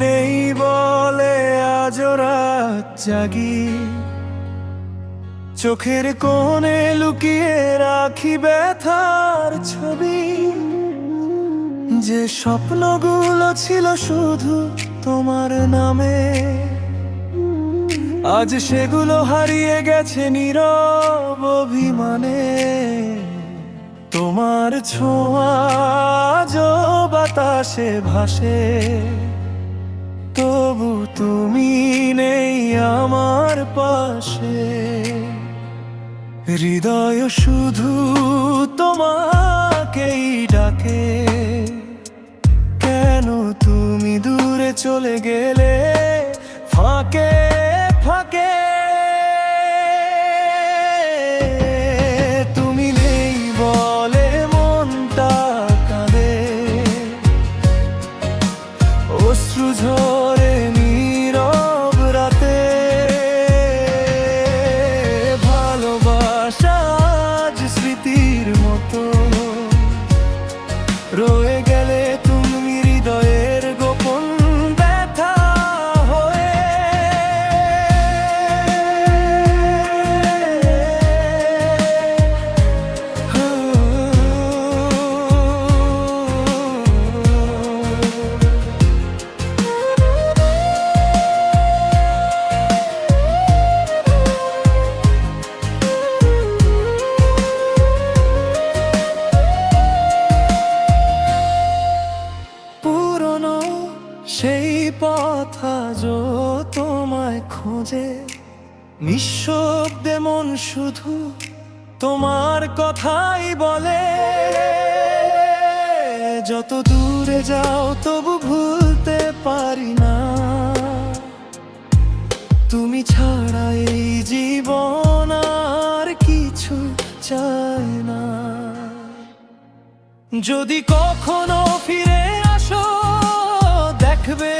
নেই বলে আজ রাত জাগি, চোখের কোণে লুকিয়ে রাখি ব্যথার ছবি। যে স্বপ্নগুলো ছিল শুধু তোমার নামে, আজ সেগুলো হারিয়ে গেছে নীরব অভিমানে। তোমার ছোঁয়া আজও বাতাসে ভাসে, তবু তুমি নেই আমার পাশে। হৃদয় শুধু তোমাকেই ডাকে, কেন তুমি দূরে চলে গেলে ফাঁকে ফাঁকে। তুমি নেই বলে মনটা কাঁদে, অশ্রু ঝরে নীরব রাতে। ভালোবাসা আজ স্মৃতির মতো রয়ে গেলে তুমি হৃদয়ের গোপন ব্যথা হয়ে। পুরনো সেই পথ আজও তোমায় খোঁজে, নিঃশব্দে মন শুধু তোমার কথাই বলে। যত দূরে যাও তবু ভুলতে পারি না, তুমি ছাড়া এই জীবন আর কিছু চায় না। যদি কখনো ফিরে আসো, দেখবে